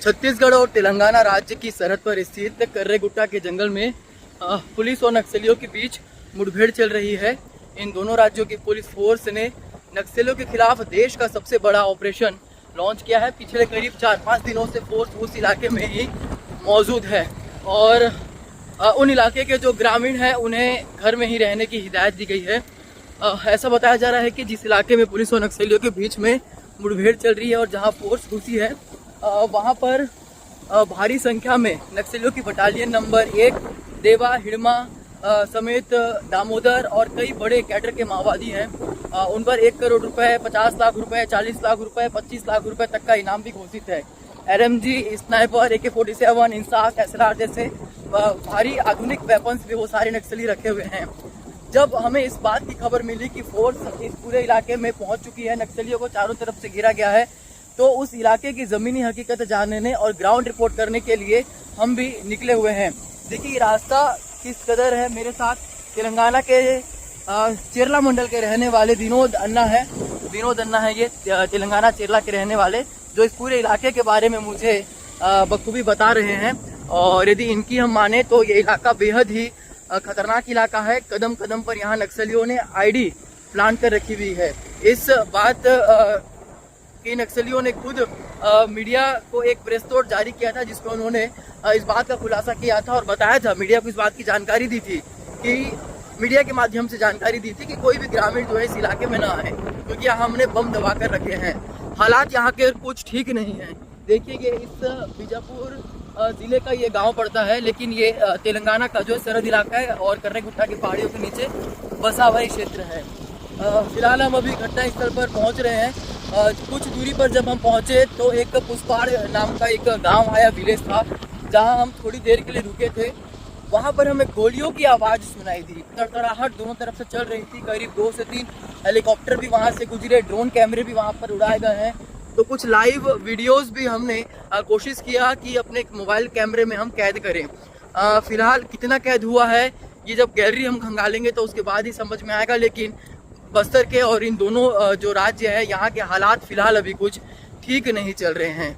छत्तीसगढ़ और तेलंगाना राज्य की सरहद पर स्थित कर्रेगुट्टा के जंगल में पुलिस और नक्सलियों के बीच मुठभेड़ चल रही है। इन दोनों राज्यों की पुलिस फोर्स ने नक्सलियों के खिलाफ देश का सबसे बड़ा ऑपरेशन लॉन्च किया है। पिछले करीब 4-5 दिनों से फोर्स उस इलाके में ही मौजूद है और उन इलाके के जो ग्रामीण हैं उन्हें घर में ही रहने की हिदायत दी गई है। ऐसा बताया जा रहा है कि जिस इलाके में पुलिस और नक्सलियों के बीच में मुठभेड़ चल रही है और जहां फोर्स घुसी है वहां पर भारी संख्या में नक्सलियों की बटालियन नंबर 1 देवा हिड़मा समेत दामोदर और कई बड़े कैडर के माओवादी हैं। उन पर 1 करोड़ रुपए, 50 लाख रुपए, 40 लाख रुपए, 25 लाख रुपए तक का इनाम भी घोषित है। LMG, sniper, AK-47, INSAS, SLR जैसे भारी आधुनिक वेपन्स भी वो सारे नक्सली रखे हुए हैं। जब हमें इस बात की खबर मिली कि फोर्स इस पूरे इलाके में पहुंच चुकी है, नक्सलियों को चारों तरफ से घेरा गया है, तो उस इलाके की ज़मीनी हकीकत जानने और ग्राउंड रिपोर्ट करने के लिए हम भी निकले हुए हैं। देखिए रास्ता किस कदर है। मेरे साथ तेलंगाना के चेरला मंडल के रहने वाले विनोद अन्ना है। ये तेलंगाना चेरला के रहने वाले जो इस पूरे इलाके के बारे में मुझे बखूबी बता रहे हैं। और यदि इनकी हम माने तो ये इलाका बेहद ही खतरनाक इलाका है। कदम कदम पर यहाँ नक्सलियों ने ID प्लांट कर रखी हुई है। इस बात कि नक्सलियों ने खुद मीडिया को एक प्रेस नोट जारी किया था जिसमें उन्होंने इस बात का खुलासा किया था और बताया था, मीडिया को इस बात की जानकारी दी थी कि मीडिया के माध्यम से जानकारी दी थी कि कोई भी ग्रामीण जो है इस इलाके में ना आए क्योंकि यहाँ हमने बम दबा कर रखे हैं। हालात यहाँ के कुछ ठीक नहीं है। देखिए ये इस बीजापुर जिले का ये गांव पड़ता है, लेकिन ये तेलंगाना का जो सरहद इलाका है और कर्रेगुट्टा की पहाड़ियों के नीचे बसा हुआ क्षेत्र है। फिलहाल हम अभी घटना स्थल पर पहुंच रहे हैं। कुछ दूरी पर जब हम पहुंचे तो एक पुष्पाड़ नाम का एक गांव आया, विलेज था, जहां हम थोड़ी देर के लिए रुके थे। वहां पर हमें गोलियों की आवाज़ सुनाई दी। तड़तड़ाहट दोनों तरफ से चल रही थी। करीब 2 से 3 हेलीकॉप्टर भी वहां से गुजरे, ड्रोन कैमरे भी वहां पर उड़ाए गए हैं। तो कुछ लाइव वीडियोस भी हमने कोशिश किया कि अपने मोबाइल कैमरे में हम कैद करें। फिलहाल कितना कैद हुआ है ये जब गैलरी हम खंगालेंगे तो उसके बाद ही समझ में आएगा। लेकिन बस्तर के और इन दोनों जो राज्य है यहाँ के हालात फिलहाल अभी कुछ ठीक नहीं चल रहे हैं।